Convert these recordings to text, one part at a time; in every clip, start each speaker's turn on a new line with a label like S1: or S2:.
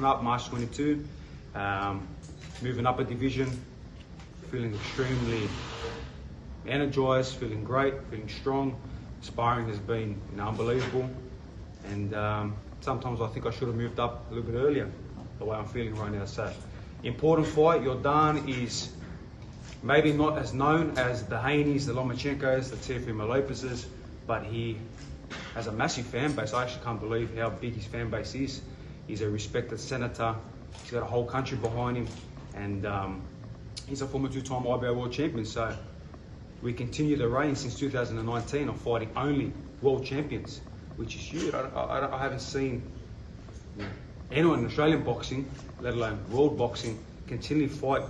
S1: coming up, March 22. Moving up a division, feeling extremely energized, feeling great, feeling strong. Sparring has been unbelievable, and sometimes I think I should have moved up a little bit earlier, the way I'm feeling right now. So, important fight. Yordan is maybe not as known as the Haneys, the Lomachenkos, the Teofimo Lopez's, but he has a massive fan base. I actually can't believe how big his fan base is. He's a respected senator. He's got a whole country behind him, and he's a former two-time IBO world champion. So we continue the reign since 2019 of fighting only world champions, which is huge. I haven't seen anyone in Australian boxing, let alone world boxing, continually fight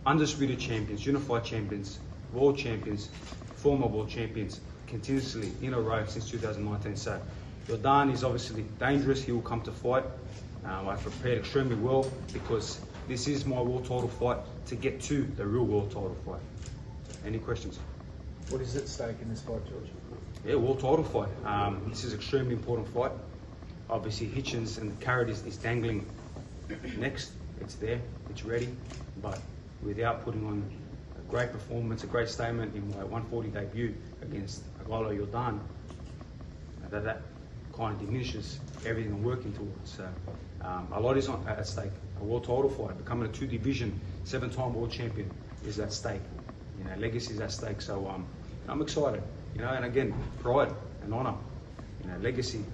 S1: undisputed champions, unified champions, world champions, former world champions, continuously in a row since 2019. So Yordan is obviously dangerous. He will come to fight. I've prepared extremely well because this is my world title fight to get to the real world title fight. Any questions?
S2: What is at stake in this fight, George?
S1: Yeah, world title fight. This is an extremely important fight. Obviously, Hitchens and the carrot is dangling next. It's there, it's ready, but without putting on a great performance, a great statement in my 140 debut against a guy like Yordan, that kind of diminishes everything I'm working towards. So a lot is at stake. A world title fight, becoming a two-division, 7-time world champion is at stake. Legacy is at stake. So I'm excited. And again, pride and honour. Legacy.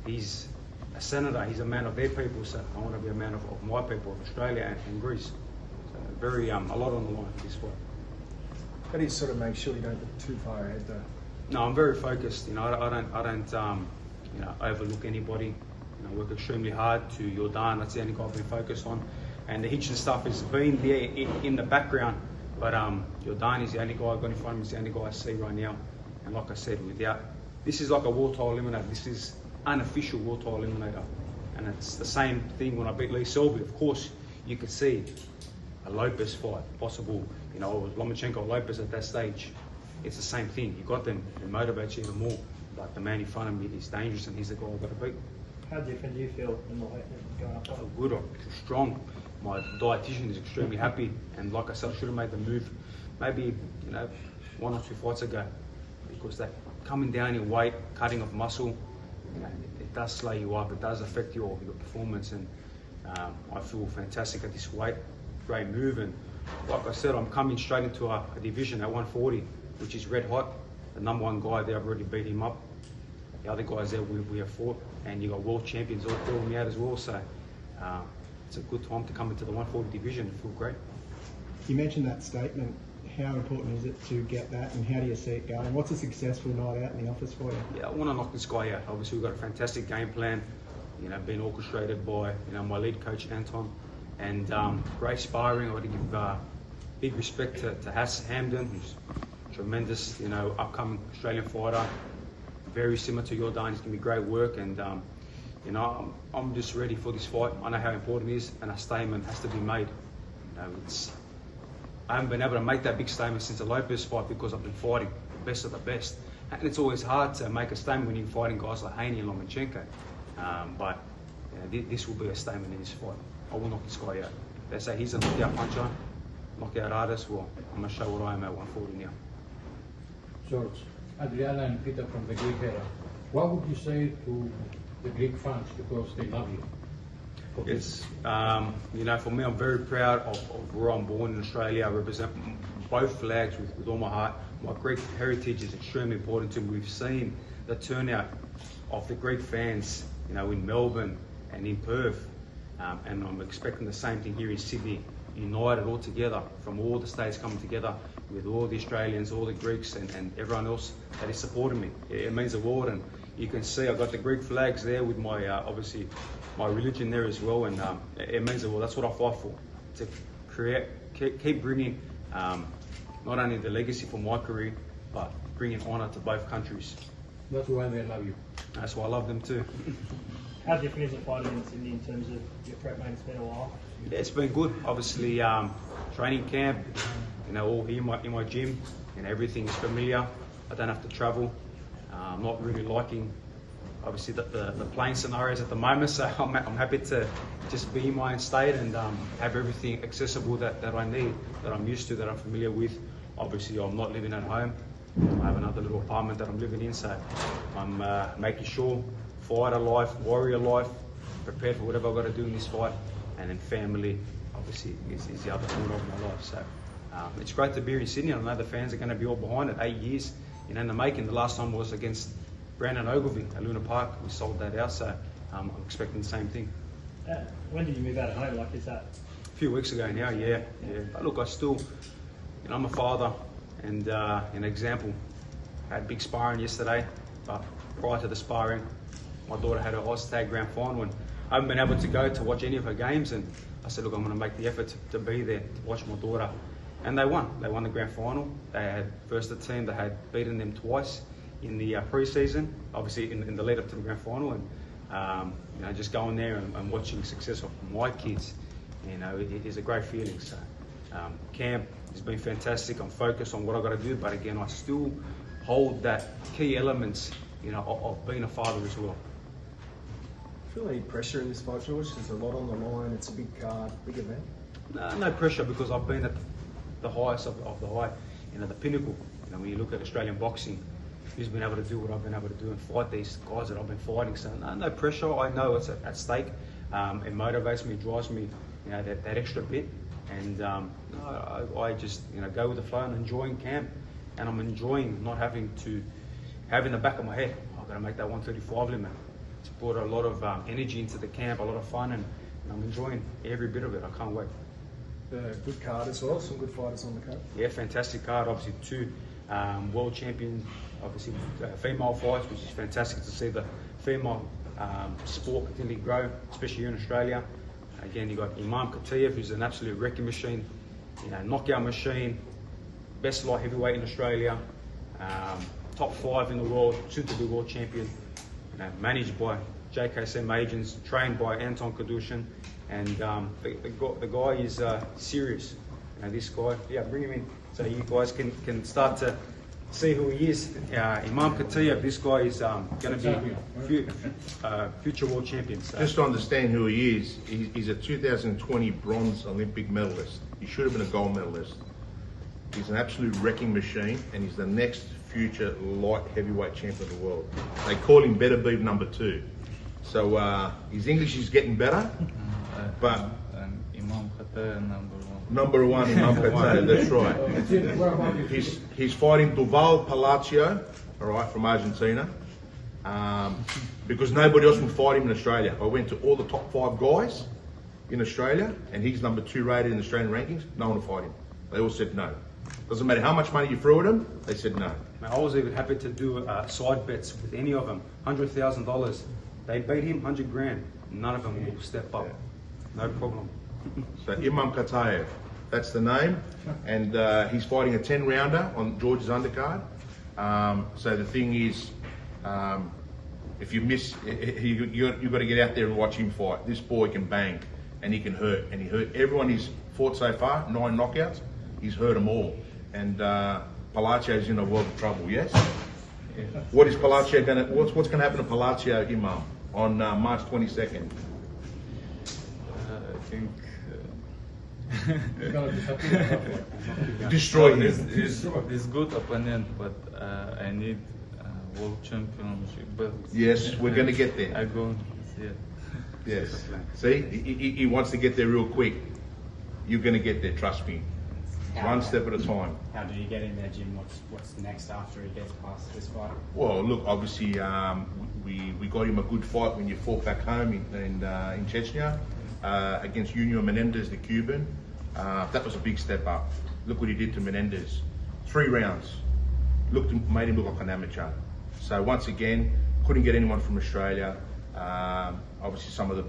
S1: He's a senator. He's a man of their people. So I want to be a man of my people, of Australia and Greece. So very a lot on the line for this fight.
S2: How do you sort of make sure you don't look too far ahead, though?
S1: No, I'm very focused. I don't overlook anybody. I work extremely hard to Yordan. That's the only guy I've been focused on. And the Hitchin stuff has been there in the background. But Yordan is the only guy I've got in front of me. He's the only guy I see right now. And like I said, this is like a world title eliminator. This is unofficial world title eliminator. And it's the same thing when I beat Lee Selby. Of course, you could see a Lopez fight, possible, Lomachenko or Lopez at that stage. It's the same thing. You got them, it motivates you even more. But the man in front of me is dangerous and he's the guy I've got to beat.
S3: How different do you feel in the weight going up?
S1: I feel good, I feel strong. My dietitian is extremely happy, and like I said, I should have made the move maybe 1 or 2 fights ago, because that coming down in weight, cutting off muscle, it does slow you up, it does affect your performance, and I feel fantastic at this weight. Great move, and like I said, I'm coming straight into a division at 140, which is red hot. The #1 guy there, I've already beat him up. The other guys there we have fought, and you got world champions all calling me out as well. So it's a good time to come into the 140 division and feel great.
S4: You mentioned that statement. How important is it to get that, and how do you see it going? What's a successful night out in the office for you?
S1: Yeah, I want to knock this guy out. Obviously, we've got a fantastic game plan, being orchestrated by my lead coach Anton, and great sparring. I want to give big respect to Hass Hamden, who's tremendous, upcoming Australian fighter. Very similar to Yordan. It's going to be great work, and I'm just ready for this fight. I know how important it is, and a statement has to be made. I haven't been able to make that big statement since the Lopez fight because I've been fighting the best of the best, and it's always hard to make a statement when you're fighting guys like Haney and Lomachenko. But this will be a statement in this fight. I will knock this guy out. They say he's a knockout puncher, knockout artist. Well, I'm going to show what I am at 140 now.
S5: George, Adriana and Peter from the Greek era, what would you say to the Greek fans, because they love you?
S1: Yes, for me, I'm very proud of where I'm born in Australia. I represent both flags with all my heart. My Greek heritage is extremely important to me. We've seen the turnout of the Greek fans, in Melbourne and in Perth, and I'm expecting the same thing here in Sydney. United all together, from all the states coming together with all the Australians, all the Greeks, and everyone else that is supporting me. It means the world, and you can see I've got the Greek flags there with my obviously my religion there as well, and it means the world. That's what I fight for, to keep bringing not only the legacy for my career, but bringing honour to both countries.
S5: That's why they love you.
S1: That's why I love them too.
S3: How different is it fighting in Sydney in terms of your prep, mate? It's been a while.
S1: Yeah, it's been good. Obviously, training camp, all here in my gym, everything is familiar. I don't have to travel. I'm not really liking obviously the playing scenarios at the moment. So I'm happy to just be in my own state and have everything accessible that I need, that I'm used to, that I'm familiar with. Obviously, I'm not living at home. I have another little apartment that I'm living in, so I'm making sure fighter life, warrior life, prepared for whatever I've got to do in this fight, and then family, obviously, is the other corner of my life. So it's great to be here in Sydney. I know the fans are going to be all behind it. 8 years in the making. The last time was against Brandon Ogilvie at Luna Park. We sold that out, so I'm expecting the same thing.
S3: When did you move out of home? Like, is that?
S1: A few weeks ago now, yeah. But look, I still, I'm a father and an example. I had big sparring yesterday, but prior to the sparring, my daughter had her Oztag Grand Final, and I haven't been able to go to watch any of her games. And I said, look, I'm going to make the effort to be there to watch my daughter. And they won. They won the Grand Final. They had first the team that had beaten them twice in the pre-season, obviously in the lead up to the Grand Final, and just going there and watching success of my kids, it is a great feeling. So camp has been fantastic. I'm focused on what I've got to do, but again, I still hold that key elements, of being a father as well.
S2: Feel any pressure in this fight, George? There's a lot on the line. It's a big card, big event.
S1: No pressure, because I've been at the highest of the high, the pinnacle. When you look at Australian boxing, who's been able to do what I've been able to do and fight these guys that I've been fighting. So no pressure. I know it's at stake. It motivates me, drives me, that extra bit. And I just go with the flow and enjoying camp. And I'm enjoying not having to have in the back of my head, I've got to make that 135 limit. It's brought a lot of energy into the camp, a lot of fun, and I'm enjoying every bit of it. I can't wait.
S2: Good card as well. Some good fighters on the card.
S1: Yeah, fantastic card. Obviously, 2 world champions, obviously female fights, which is fantastic to see the female sport continually grow, especially here in Australia. Again, you've got Imam Katayev, who's an absolute wrecking machine, knockout machine, best light heavyweight in Australia, top 5 in the world, soon to be world champion, managed by JKSM agents, trained by Anton Kadushin, and the guy is serious. This guy, bring him in so you guys can start to see who he is. Imam Katayev, this guy is going to be future world champion. So.
S6: Just to understand who he is, he's a 2020 bronze Olympic medalist. He should have been a gold medalist. He's an absolute wrecking machine, and he's the next future light heavyweight champion of the world. They call him Better Beef number 2. So his English is getting better, but
S7: Imam Katayev
S6: number one Imam Katayev, that's right. He's fighting Duval Palacio, all right, from Argentina, because nobody else would fight him in Australia. I went to all the top 5 guys in Australia, and he's number 2 rated in the Australian rankings. No one would fight him. They all said no. Doesn't matter how much money you threw at them, they said no.
S1: I was even happy to do side bets with any of them, $100,000. They beat him, 100 grand. None of them will step up. No problem.
S6: So Imam Katayev, that's the name, and he's fighting a 10-rounder on George's undercard. So the thing is, if you miss, you've got to get out there and watch him fight. This boy can bang, and he can hurt, and he hurt everyone he's fought so far. 9 knockouts, he's hurt them all. And Palacio's in a world of trouble. Yes. What is Palacio going to? What's going to happen to Palacio, Imam, on March 22nd?
S7: I think
S6: Destroy him.
S7: He's good opponent, but I need world championship. But
S6: Yes, we're going to get there.
S7: I go. Yeah.
S6: Yes. See, he wants to get there real quick. You're going to get there, trust me. One step at a time.
S8: How do you get in there, Jim? What's next after he gets past this fight?
S6: Well, look, obviously, we got him a good fight when you fought back home in Chechnya against Junior Menendez, the Cuban. That was a big step up. Look what he did to Menendez. 3 rounds. Made him look like an amateur. So once again, couldn't get anyone from Australia. Obviously, some of the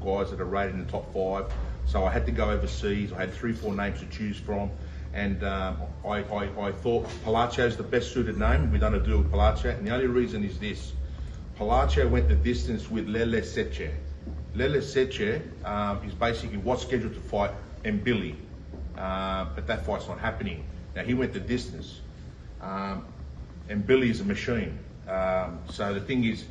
S6: guys that are rated in the top 5. So I had to go overseas. I had 3-4 names to choose from. And I thought Palacio's the best suited name. We done a deal with Palacio, and the only reason is this: Palacio went the distance with Lele Seche. Lele Seche is basically what's scheduled to fight Mbili, but that fight's not happening. Now he went the distance. Mbili is a machine. So the thing is,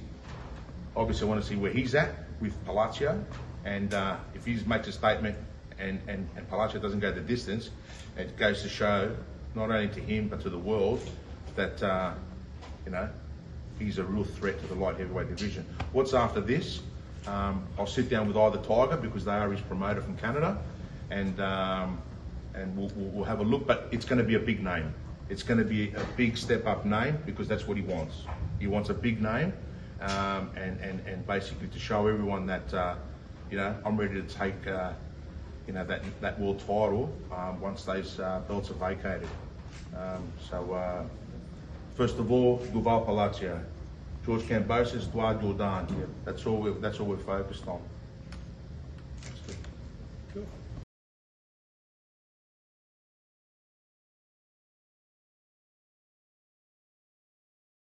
S6: Obviously, I want to see where he's at with Palacio, and if he makes a statement and Palacio doesn't go the distance, it goes to show not only to him but to the world that he's a real threat to the light heavyweight division. What's after this? I'll sit down with either Tiger because they are his promoter from Canada, and we'll have a look. But it's going to be a big name. It's going to be a big step up name because that's what he wants. He wants a big name, and basically to show everyone that I'm ready to take that world title once those belts are vacated. So first of all, Duval Palacio, George Kambosos, Daud Yordan. That's all we're focused on.